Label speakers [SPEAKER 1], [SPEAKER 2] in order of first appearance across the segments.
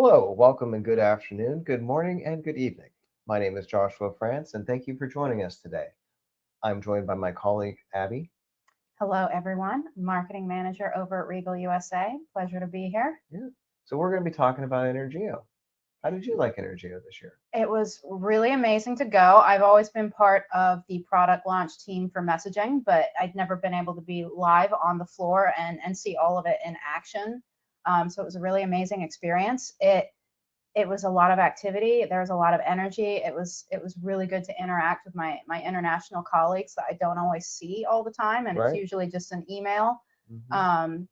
[SPEAKER 1] Hello, welcome and good afternoon, good morning, and good evening. My name is Joshua France, and thank you for joining us today. I'm joined by my colleague, Abby.
[SPEAKER 2] Hello, everyone. Marketing manager over at Riegl USA. Pleasure to be here.
[SPEAKER 1] Yeah. So we're going to be talking about Intergeo. How did you like Intergeo this year?
[SPEAKER 2] It was really amazing to go. I've always been part of the product launch team for messaging, but I'd never been able to be live on the floor and see all of it in action. So it was a really amazing experience. It was a lot of activity. There was a lot of energy. It was really good to interact with my international colleagues that I don't always see all the time, and it's usually just an email.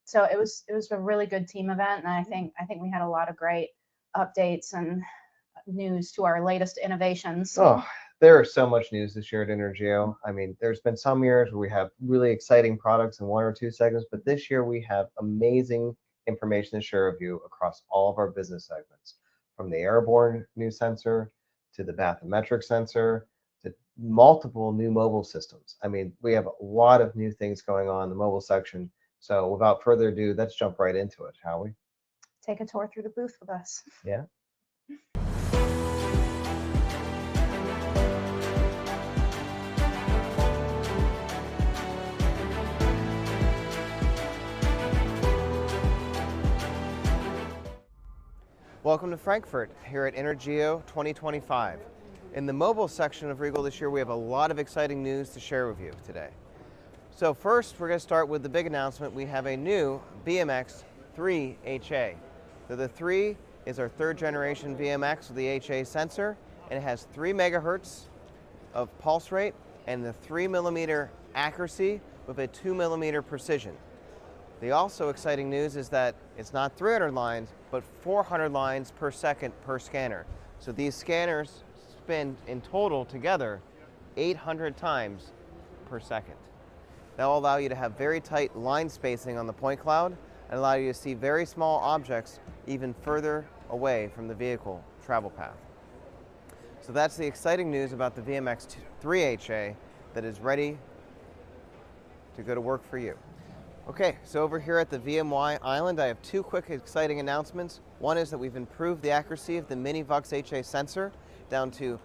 [SPEAKER 2] So it was a really good team event, and I think we had a lot of great updates and news to our latest innovations.
[SPEAKER 1] Oh, there is so much news this year at Intergeo. I mean, there's been some years where we have really exciting products in one or two segments, but this year we have amazing information to share with you across all of our business segments, from the airborne new sensor to the bathymetric sensor to multiple new mobile systems. I mean, we have a lot of new things going on in the mobile section. So without further ado, let's jump right into it, shall we?
[SPEAKER 2] Take a tour through the booth with us.
[SPEAKER 1] Yeah. Welcome to Frankfurt here at Intergeo 2025. In the mobile section of Riegl this year, we have a lot of exciting news to share with you today. So first, we're going to start with the big announcement. We have a new VMX 3 HA. So the 3 is our third generation VMX with the HA sensor, and it has 3 megahertz of pulse rate and the 3mm accuracy with a 2mm precision. The also exciting news is that it's not 300 lines, but 400 lines per second per scanner. So these scanners spin in total together 800 times per second. That will allow you to have very tight line spacing on the point cloud and allow you to see very small objects even further away from the vehicle travel path. So that's the exciting news about the VMX 3 HA that is ready to go to work for you. Okay, so over here at the VMY Island, I have two quick exciting announcements. One is that we've improved the accuracy of the MiniVux HA sensor down to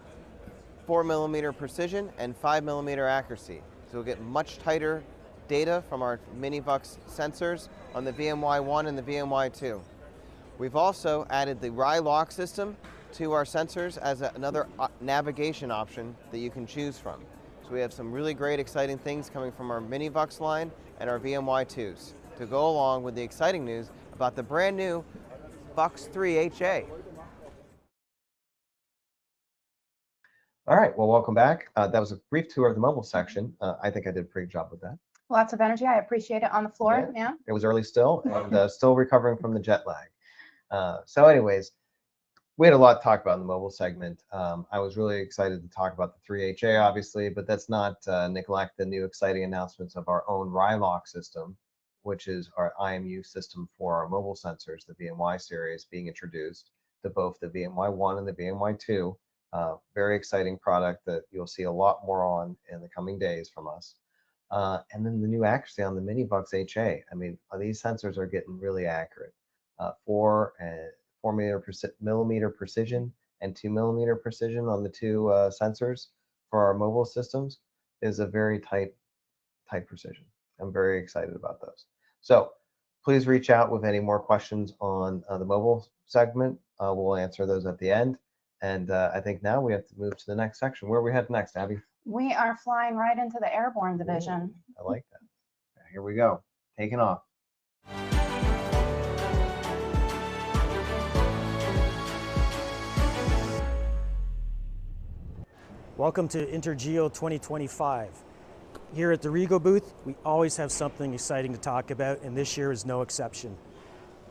[SPEAKER 1] 4mm precision and 5mm accuracy. So we'll get much tighter data from our MiniVux sensors on the VMY1 and the VMY2. We've also added the Riegl lock system to our sensors as another navigation option that you can choose from. So we have some really great exciting things coming from our MiniVux line and our VMY2s to go along with the exciting news about the brand new Vux 3 HA. All right, well, welcome back. That was a brief tour of the mobile section. I think I did a pretty good job with that.
[SPEAKER 2] Lots of energy. I appreciate it on the floor. Yeah.
[SPEAKER 1] It was early still, and still recovering from the jet lag. So anyways, we had a lot to talk about in the mobile segment. I was really excited to talk about the 3HA, obviously, but that's not neglect the new exciting announcements of our own Riegl system, which is our IMU system for our mobile sensors, the VMY series, being introduced to both the VMY1 and the VMY2. Very exciting product that you'll see a lot more on in the coming days from us. And then the new accuracy on the MiniVux HA. I mean, these sensors are getting really accurate. 4mm precision and 2mm precision on the two sensors for our mobile systems is a very tight precision. I'm very excited about those. So please reach out with any more questions on the mobile segment. We'll answer those at the end. And I think now we have to move to the next section. Where are we head next, Abby?
[SPEAKER 2] We are flying right into the airborne division.
[SPEAKER 1] I like that. Here we go. Taking off.
[SPEAKER 3] Welcome to Intergeo 2025. Here at the Riegl booth, we always have something exciting to talk about, and this year is no exception.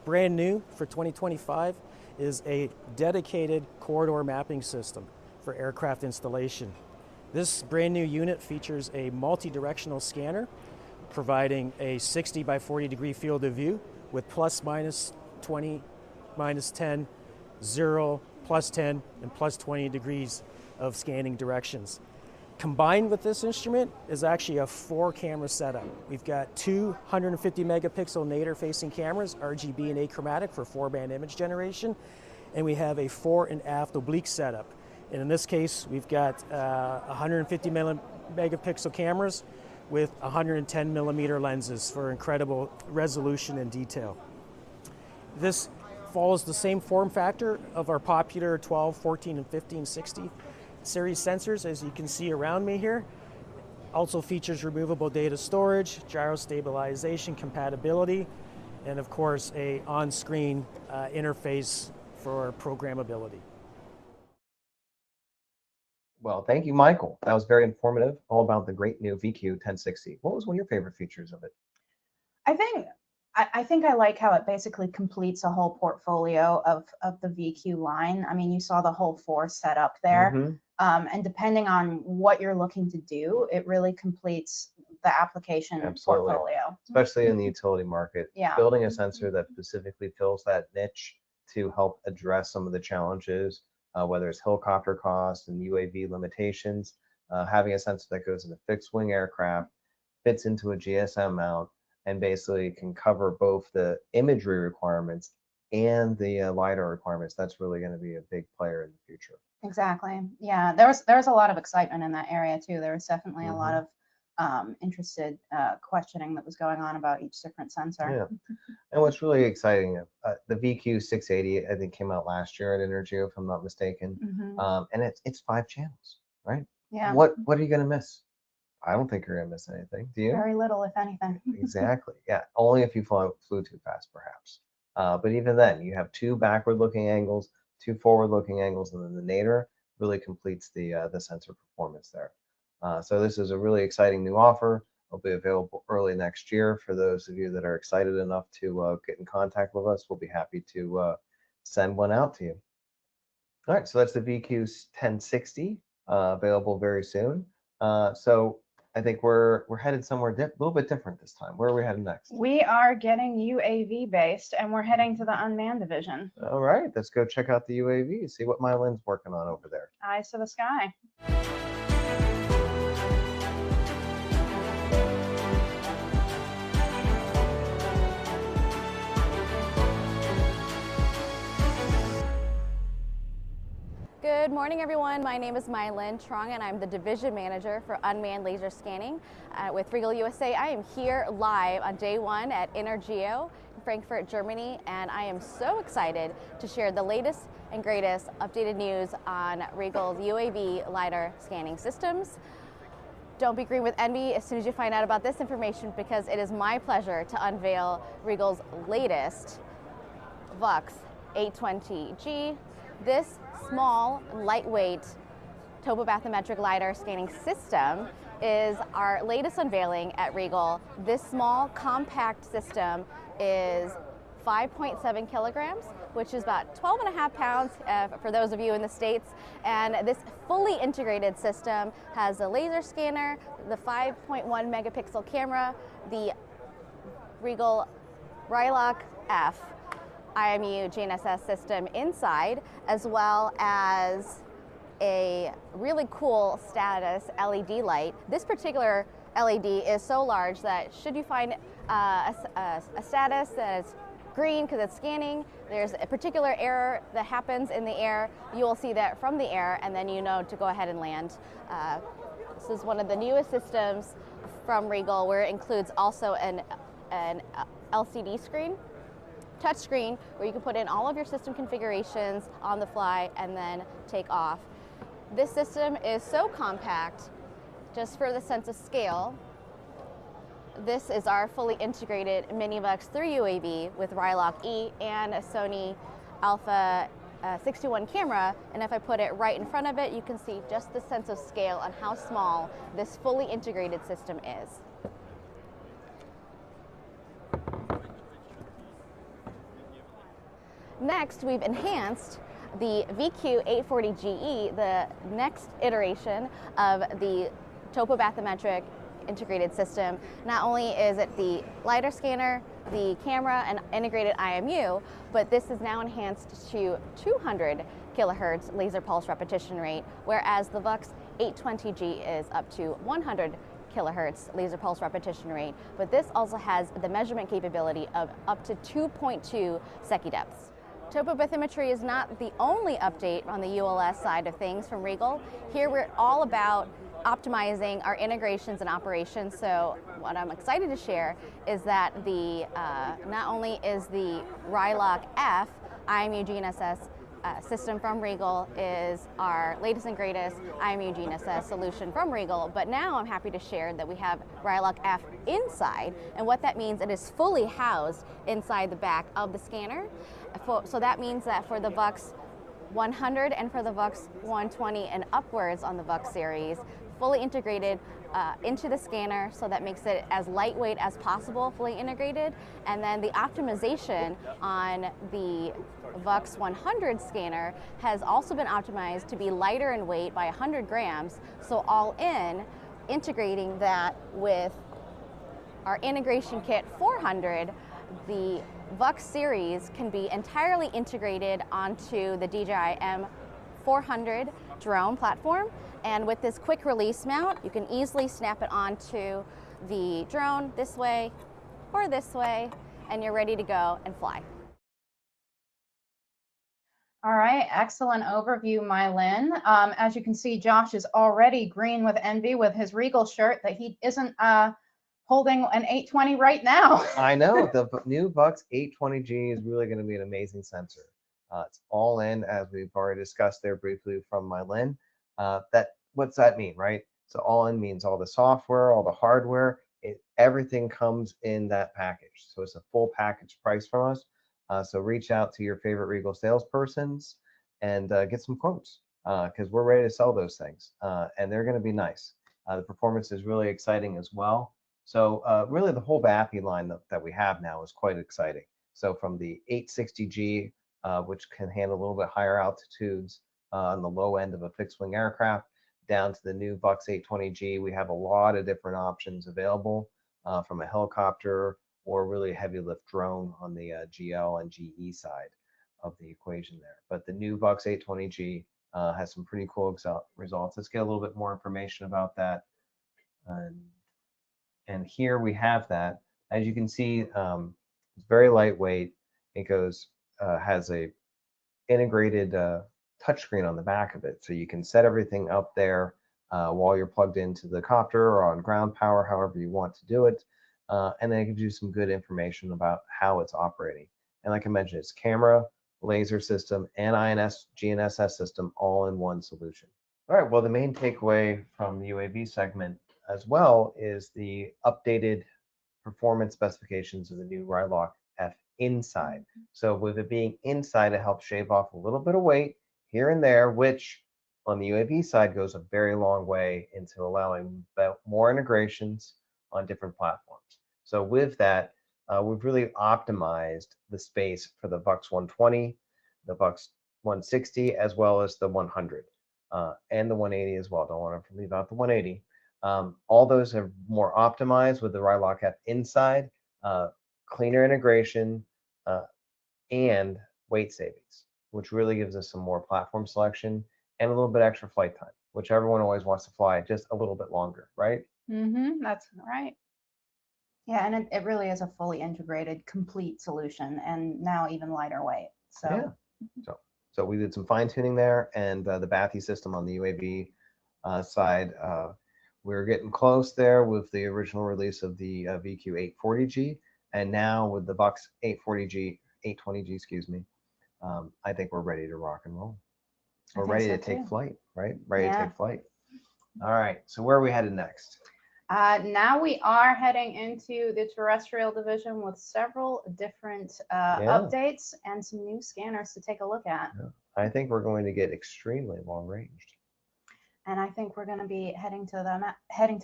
[SPEAKER 3] Brand new for 2025 is a dedicated corridor mapping system for aircraft installation. This brand new unit features a multi-directional scanner providing a 60 by 40 degree field of view with plus minus 20, minus 10, 0, plus 10, and plus 20 degrees of scanning directions. Combined with this instrument is actually a 4-camera setup. We've got two 150 megapixel nadir facing cameras, RGB and achromatic for 4-band image generation, and we have a fore and aft oblique setup. And in this case, we've got 150 megapixel cameras with 110 millimeter lenses for incredible resolution and detail. This follows the same form factor of our popular 12, 14, and 15, 60 series sensors, as you can see around me here. Also features removable data storage, gyro stabilization compatibility, and of course a on-screen interface for programmability.
[SPEAKER 1] Well, thank you, Michael. That was very informative, all about the great new VQ 1060. What was one of your favorite features of it?
[SPEAKER 2] I think I like how it basically completes a whole portfolio of the VQ line. I mean, you saw the whole four set up there.
[SPEAKER 1] Mhm.
[SPEAKER 2] And depending on what you're looking to do, it really completes the application
[SPEAKER 1] Absolutely.
[SPEAKER 2] portfolio.
[SPEAKER 1] Especially in the utility market.
[SPEAKER 2] Yeah.
[SPEAKER 1] Building a sensor that specifically fills that niche to help address some of the challenges, whether it's helicopter cost and UAV limitations, having a sensor that goes in a fixed wing aircraft, fits into a GSM mount, and basically can cover both the imagery requirements and the LiDAR requirements. That's really going to be a big player in the future.
[SPEAKER 2] Exactly. Yeah, there was a lot of excitement in that area too. There was definitely a lot of interested questioning that was going on about each different sensor.
[SPEAKER 1] Yeah. And what's really exciting, the VQ 680, I think, came out last year at Intergeo, if I'm not mistaken. And it's 5 channels, right?
[SPEAKER 2] Yeah.
[SPEAKER 1] What are you going to miss? I don't think you're going to miss anything. Do you?
[SPEAKER 2] Very little, if anything.
[SPEAKER 1] Exactly. Yeah. Only if you flew too fast, perhaps. But even then, you have 2 backward-looking angles, 2 forward-looking angles, and then the nadir really completes the sensor performance there. So this is a really exciting new offer. It'll be available early next year. For those of you that are excited enough to get in contact with us, we'll be happy to send one out to you. All right, so that's the VQ 1060, available very soon. So I think we're headed somewhere a little bit different this time. Where are we headed next?
[SPEAKER 2] We are getting UAV based, and we're heading to the unmanned division.
[SPEAKER 1] All right, let's go check out the UAV, see what Mylin's working on over there.
[SPEAKER 2] Eyes to the sky.
[SPEAKER 4] Good morning, everyone. My name is Mylin Trong, and I'm the Division Manager for Unmanned Laser Scanning with Riegl USA. I am here live on day 1 at Intergeo in Frankfurt, Germany, and I am so excited to share the latest and greatest updated news on Riegl's UAV LiDAR scanning systems. Don't be green with envy as soon as you find out about this information, because it is my pleasure to unveil Riegl's latest VUX 820G. This small, lightweight topobathymetric LiDAR scanning system is our latest unveiling at Riegl. This small, compact system is 5.7 kilograms, which is about 12.5 pounds for those of you in the States. And this fully integrated system has a laser scanner, the 5.1 megapixel camera, the Riegl F IMU GNSS system inside, as well as a really cool status LED light. This particular LED is so large that should you find a status that is green because it's scanning, there's a particular error that happens in the air, you will see that from the air, and then you know to go ahead and land. This is one of the newest systems from Riegl, where it includes also an LCD screen, touch screen, where you can put in all of your system configurations on the fly and then take off. This system is so compact, just for the sense of scale. This is our fully integrated MiniVux 3 UAV with Riegl E and a Sony Alpha 61 camera, and if I put it right in front of it, you can see just the sense of scale on how small this fully integrated system is. Next, we've enhanced the VQ840GE, the next iteration of the topobathymetric integrated system. Not only is it the LiDAR scanner, the camera, and integrated IMU, but this is now enhanced to 200 kilohertz laser pulse repetition rate, whereas the VUX 820G is up to 100 kilohertz laser pulse repetition rate. But this also has the measurement capability of up to 2.2 secchi depths. Topo bathymetry is not the only update on the ULS side of things from Riegl. Here we're all about optimizing our integrations and operations. So what I'm excited to share is that the not only is the Rylock F IMU GNSS system from Riegl is our latest and greatest IMU GNSS solution from Riegl, but now I'm happy to share that we have Rylock F inside, and what that means, it is fully housed inside the back of the scanner. So that means that for the VUX 100 and for the VUX 120 and upwards on the VUX series, fully integrated into the scanner, so that makes it as lightweight as possible, fully integrated. And then the optimization on the VUX 100 scanner has also been optimized to be lighter in weight by 100 grams. So all in, integrating that with our integration kit 400, the VUX series can be entirely integrated onto the DJI M400 drone platform. And with this quick release mount, you can easily snap it onto the drone this way or this way, and you're ready to go and fly.
[SPEAKER 2] All right, excellent overview, Mylin. As you can see, Josh is already green with envy with his Riegl shirt that he isn't holding an 820 right now.
[SPEAKER 1] I know, the new VUX 820G is really going to be an amazing sensor. It's all in, as we've already discussed there briefly from Mylin. What's that mean, right? So all in means all the software, all the hardware, everything comes in that package. So it's a full package price from us. So reach out to your favorite Riegl salespersons and get some quotes, because we're ready to sell those things, and they're going to be nice. The performance is really exciting as well. So really the whole BAFI line that we have now is quite exciting. So from the 860G, which can handle a little bit higher altitudes on the low end of a fixed wing aircraft, down to the new VUX 820G, we have a lot of different options available, from a helicopter or really heavy lift drone on the GL and GE side of the equation there. But the new VUX 820G has some pretty cool results. Let's get a little bit more information about that. And here we have that. As you can see, it's very lightweight. It has a integrated touchscreen on the back of it, so you can set everything up there while you're plugged into the copter or on ground power, however you want to do it. And then it gives you some good information about how it's operating. And like I mentioned, it's camera, laser system, and INS GNSS system all in one solution. All right, well, the main takeaway from the UAV segment as well is the updated performance specifications of the new Rylock F inside. So with it being inside, it helps shave off a little bit of weight here and there, which on the UAV side goes a very long way into allowing more integrations on different platforms. So with that, we've really optimized the space for the VUX 120, the VUX 160, as well as the 100, and the 180 as well. Don't want to leave out the 180. All those are more optimized with the Rylock F inside, cleaner integration, and weight savings, which really gives us some more platform selection and a little bit extra flight time, which everyone always wants to fly just a little bit longer, right?
[SPEAKER 2] That's right. Yeah, and it really is a fully integrated, complete solution, and now even lighter weight. So
[SPEAKER 1] yeah. So we did some fine tuning there, and the BAFI system on the UAV side, we're getting close there with the original release of the VQ 840G, and now with the VUX 820G, excuse me, I think we're ready to rock and roll. We're ready to take flight, right? Ready to take flight. All right, so where are we headed next?
[SPEAKER 2] Now we are heading into the terrestrial division with several different updates and some new scanners to take a look at.
[SPEAKER 1] Yeah. I think we're going to get extremely long ranged.
[SPEAKER 2] And I think we're going to be heading to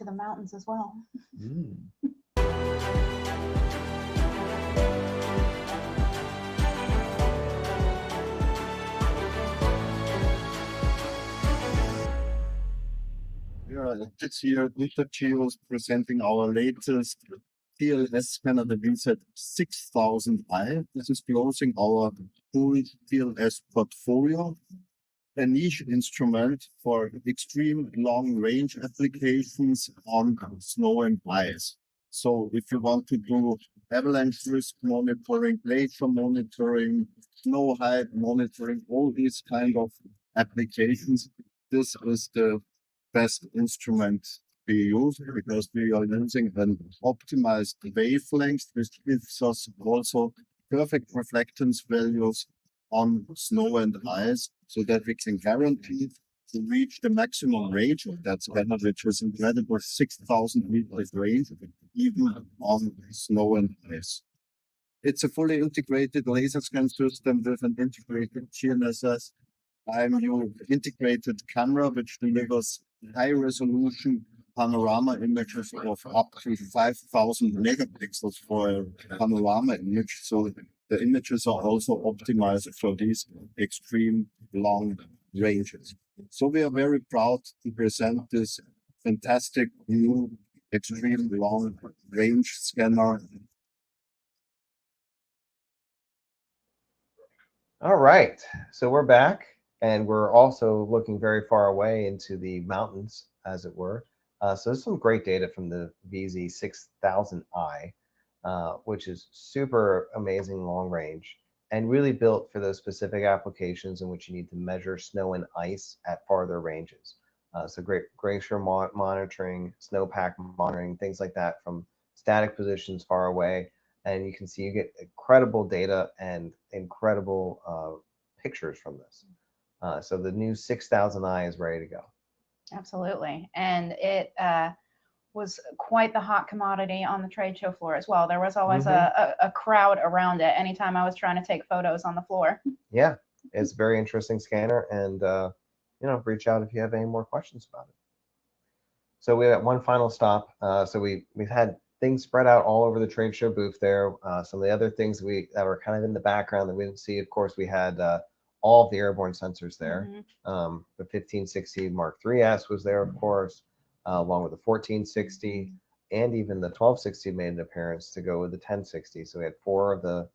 [SPEAKER 2] the mountains as well.
[SPEAKER 5] This year, Intergeo is presenting our latest TLS scanner, the VZ 6000i. This is closing our full TLS portfolio, a niche instrument for extreme long range applications on snow and ice. So if you want to do avalanche risk monitoring, glacier monitoring, snow height monitoring, all these kind of applications, this is the best instrument we use because we are using an optimized wavelength, which gives us also perfect reflectance values on snow and ice so that we can guarantee to reach the maximum range of that scanner, which is incredible 6,000 meters range, even on snow and ice. It's a fully integrated laser scan system with an integrated GNSS IMU integrated camera, which delivers high resolution panorama images of up to 5,000 megapixels for a panorama image. So the images are also optimized for these extreme long ranges. So we are very proud to present this fantastic new extreme long range scanner.
[SPEAKER 1] All right, so we're back, and we're also looking very far away into the mountains, as it were. So there's some great data from the VZ6000i, which is super amazing long range and really built for those specific applications in which you need to measure snow and ice at farther ranges. So great glacier monitoring, snowpack monitoring, things like that from static positions far away. And you can see you get incredible data and incredible pictures from this. So the new 6000i is ready to go.
[SPEAKER 2] Absolutely. And it was quite the hot commodity on the trade show floor as well. There was always a crowd around it anytime I was trying to take photos on the floor.
[SPEAKER 1] Yeah, it's a very interesting scanner, and reach out if you have any more questions about it. So we have one final stop. So we've had things spread out all over the trade show booth there. Some of the other things that were kind of in the background that we didn't see, of course, we had all of the airborne sensors there. The 1560 Mark III's was there, of course, along with the 1460, and even the 1260 made an appearance to go with the 1060. So we had four of the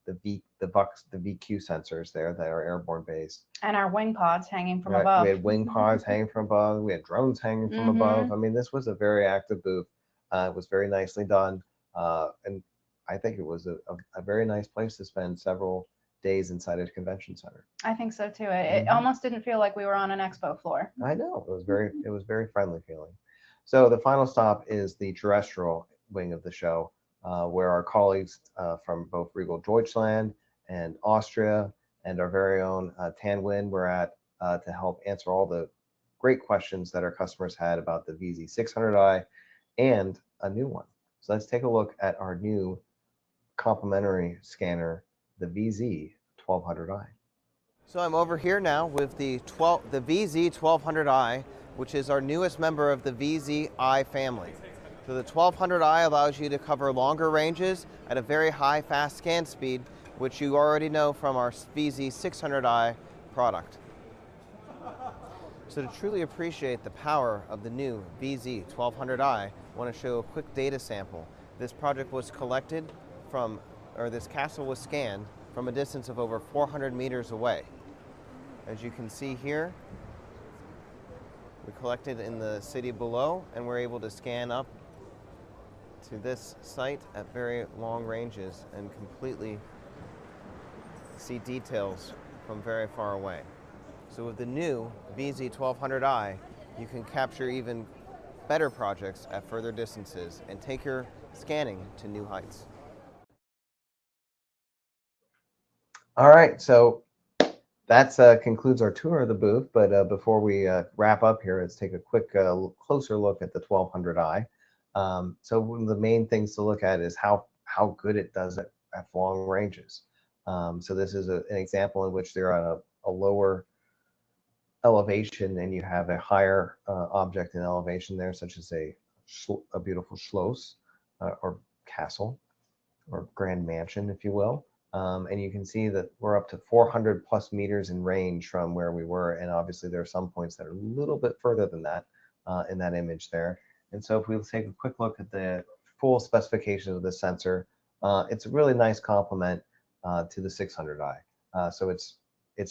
[SPEAKER 1] VQ sensors there that are airborne based.
[SPEAKER 2] And our wing pods hanging from above.
[SPEAKER 1] We had wing pods hanging from above. We had drones hanging from above. I mean, this was a very active booth. It was very nicely done. And I think it was a very nice place to spend several days inside a convention center.
[SPEAKER 2] I think so too. It almost didn't feel like we were on an expo floor.
[SPEAKER 1] I know. It was very friendly feeling. So the final stop is the terrestrial wing of the show, where our colleagues from both Riegl Deutschland and Austria and our very own Tan Nguyen were at to help answer all the great questions that our customers had about the VZ600i and a new one. So let's take a look at our new complementary scanner, the VZ1200i. So I'm over here now with the VZ1200i, which is our newest member of the VZ-I family. So the 1200i allows you to cover longer ranges at a very high fast scan speed, which you already know from our VZ600i product. So to truly appreciate the power of the new VZ1200i, I want to show a quick data sample. This project was collected from, or this castle was scanned from a distance of over 400 meters away. As you can see here, we collected in the city below, and we're able to scan up to this site at very long ranges and completely see details from very far away. So with the new VZ1200i, you can capture even better projects at further distances and take your scanning to new heights. All right, so that concludes our tour of the booth, but before we wrap up here, let's take a quick closer look at the 1200i. So one of the main things to look at is how good it does at long ranges. So this is an example in which they're on a lower elevation and you have a higher object in elevation there, such as a beautiful schloss or castle or grand mansion, if you will. And you can see that we're up to 400 plus meters in range from where we were. And obviously there are some points that are a little bit further than that in that image there. And so if we take a quick look at the full specifications of this sensor, it's a really nice complement to the 600i. So it's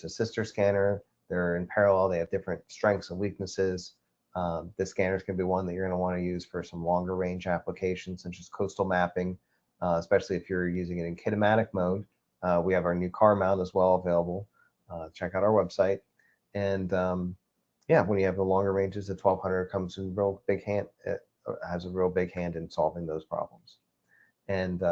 [SPEAKER 1] a sister scanner. They're in parallel. They have different strengths and weaknesses. The scanners can be one that you're going to want to use for some longer range applications, such as coastal mapping, especially if you're using it in kinematic mode. We have our new car mount as well available. Check out our website. And yeah, when you have the longer ranges, the 1200 comes in real big hand. It has a real big hand in solving those problems. And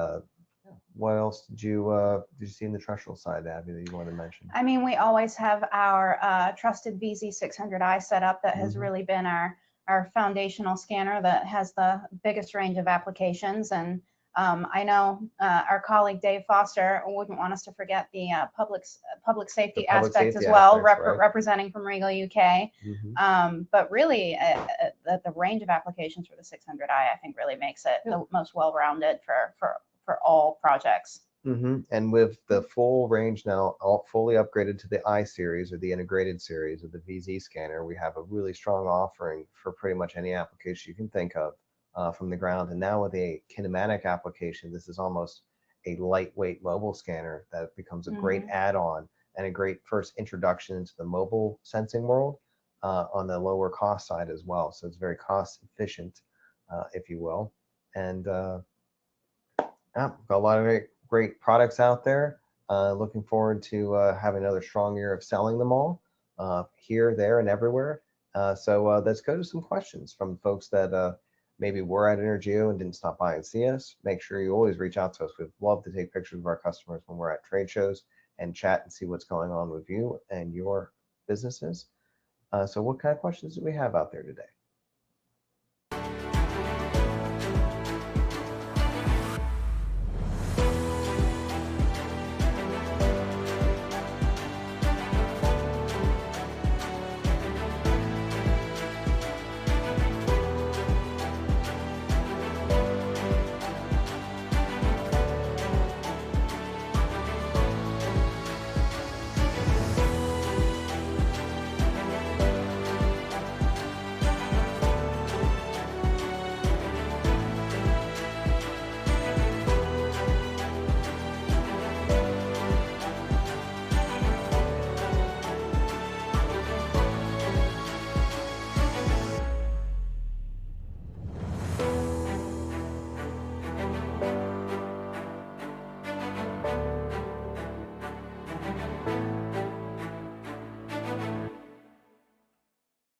[SPEAKER 1] what else did you see in the terrestrial side, Abby, that you want to mention?
[SPEAKER 2] I mean, we always have our trusted VZ600i set up that has really been our foundational scanner that has the biggest range of applications. And I know our colleague Dave Foster wouldn't want us to forget the public safety aspects as well, representing from Riegl UK. But really, the range of applications for the 600i, I think, really makes it the most well-rounded for all projects.
[SPEAKER 1] And with the full range now, all fully upgraded to the I series or the integrated series of the VZ scanner, we have a really strong offering for pretty much any application you can think of from the ground. And now with a kinematic application, this is almost a lightweight mobile scanner that becomes a great add-on and a great first introduction into the mobile sensing world on the lower cost side as well. So it's very cost efficient, if you will. And yeah, got a lot of great products out there. Looking forward to having another strong year of selling them all here, there, and everywhere. So let's go to some questions from folks that maybe were at Intergeo and didn't stop by and see us. Make sure you always reach out to us. We'd love to take pictures of our customers when we're at trade shows and chat and see what's going on with you and your businesses. So what kind of questions do we have out there today?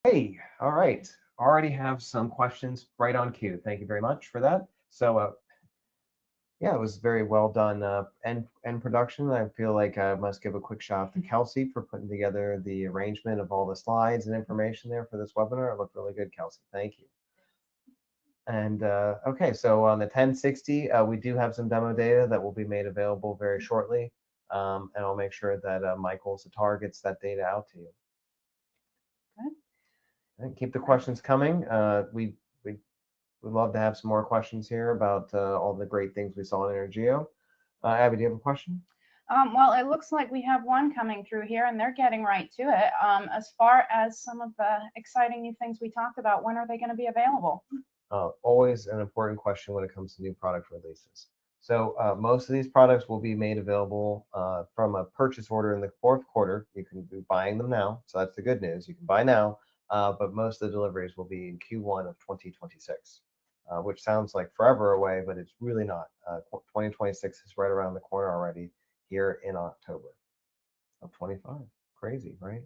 [SPEAKER 1] Hey, all right. Already have some questions right on cue. Thank you very much for that. So yeah, it was very well done end production. I feel like I must give a quick shout out to Kelsey for putting together the arrangement of all the slides and information there for this webinar. It looked really good, Kelsey. Thank you. And okay, so on the 1060, we do have some demo data that will be made available very shortly. And I'll make sure that Michael Satar gets that data out to you. And keep the questions coming. We'd love to have some more questions here about all the great things we saw in Intergeo. Abby, do you have a question?
[SPEAKER 2] Well, it looks like we have one coming through here, and they're getting right to it. As far as some of the exciting new things we talked about, when are they going to be available?
[SPEAKER 1] Always an important question when it comes to new product releases. So most of these products will be made available from a purchase order in the fourth quarter. You can be buying them now, so that's the good news. You can buy now. But most of the deliveries will be in Q1 of 2026, which sounds like forever away, but it's really not. 2026 is right around the corner already here in October of 25. Crazy, right?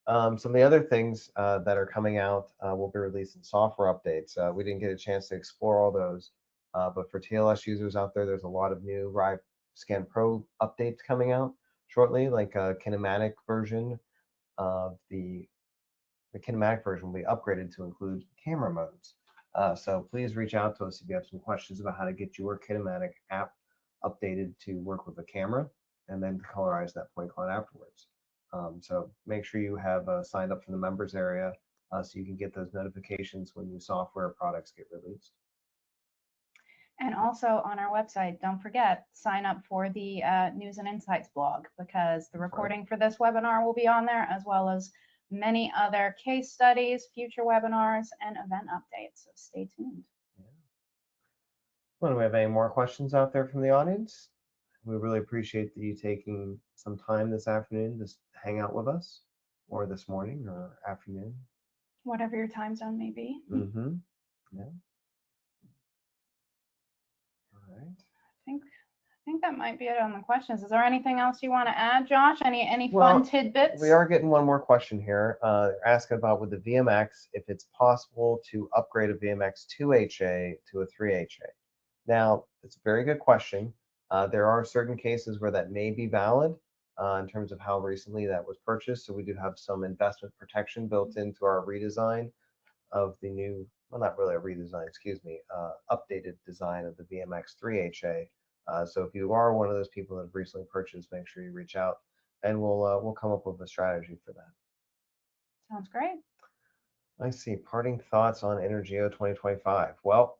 [SPEAKER 1] Some of the other things that are coming out will be released in software updates. We didn't get a chance to explore all those, but for TLS users out there, there's a lot of new Rive Scan Pro updates coming out shortly, like a kinematic version of the kinematic version will be upgraded to include camera modes. So please reach out to us if you have some questions about how to get your kinematic app updated to work with a camera and then colorize that point cloud afterwards. So make sure you have signed up for the members area so you can get those notifications when new software products get released.
[SPEAKER 2] And also on our website, don't forget, sign up for the News and Insights blog, because the recording for this webinar will be on there, as well as many other case studies, future webinars, and event updates. So stay tuned.
[SPEAKER 1] Well, do we have any more questions out there from the audience? We really appreciate you taking some time this afternoon to hang out with us, or this morning or afternoon.
[SPEAKER 2] Whatever your time zone may be.
[SPEAKER 1] Mm-hmm. Yeah. All right.
[SPEAKER 2] I think that might be it on the questions. Is there anything else you want to add, Josh? Any
[SPEAKER 1] Well,
[SPEAKER 2] fun tidbits?
[SPEAKER 1] We are getting one more question here. They're asking about with the VMX, if it's possible to upgrade a VMX 2HA to a 3HA. Now, it's a very good question. There are certain cases where that may be valid in terms of how recently that was purchased. So we do have some investment protection built into our redesign of the new, well, not really a redesign, excuse me, updated design of the VMX 3HA. So if you are one of those people that have recently purchased, make sure you reach out and we'll come up with a strategy for that.
[SPEAKER 2] Sounds great.
[SPEAKER 1] I see. Parting thoughts on Intergeo 2025. Well,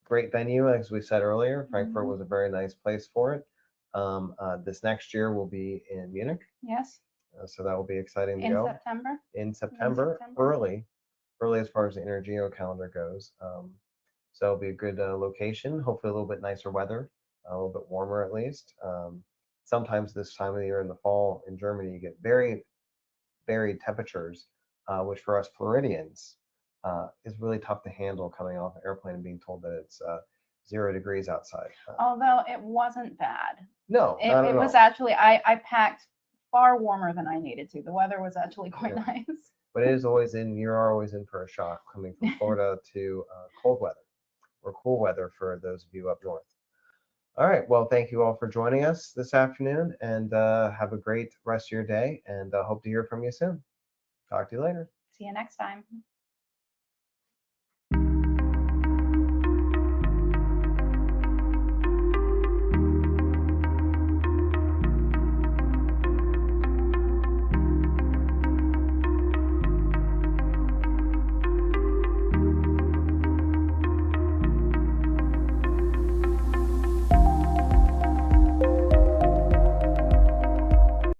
[SPEAKER 1] great venue, as we said earlier. Frankfurt was a very nice place for it. This next year will be in Munich,
[SPEAKER 2] Yes.
[SPEAKER 1] so that will be exciting to
[SPEAKER 2] In
[SPEAKER 1] go.
[SPEAKER 2] September.
[SPEAKER 1] In September, early as far as the Intergeo calendar goes. So it'll be a good location. Hopefully, a little bit nicer weather, a little bit warmer at least. Sometimes this time of the year in the fall in Germany, you get very varied temperatures, which for us Floridians is really tough to handle coming off an airplane and being told that it's 0 degrees outside.
[SPEAKER 2] Although it wasn't bad.
[SPEAKER 1] No, not at
[SPEAKER 2] It was
[SPEAKER 1] all.
[SPEAKER 2] actually, I packed far warmer than I needed to. The weather was actually quite nice.
[SPEAKER 1] But it is always you're always in for a shock coming from Florida to cold weather or cool weather for those of you up north. All right. Well, thank you all for joining us this afternoon and have a great rest of your day and hope to hear from you soon. Talk to you later.
[SPEAKER 2] See you next time.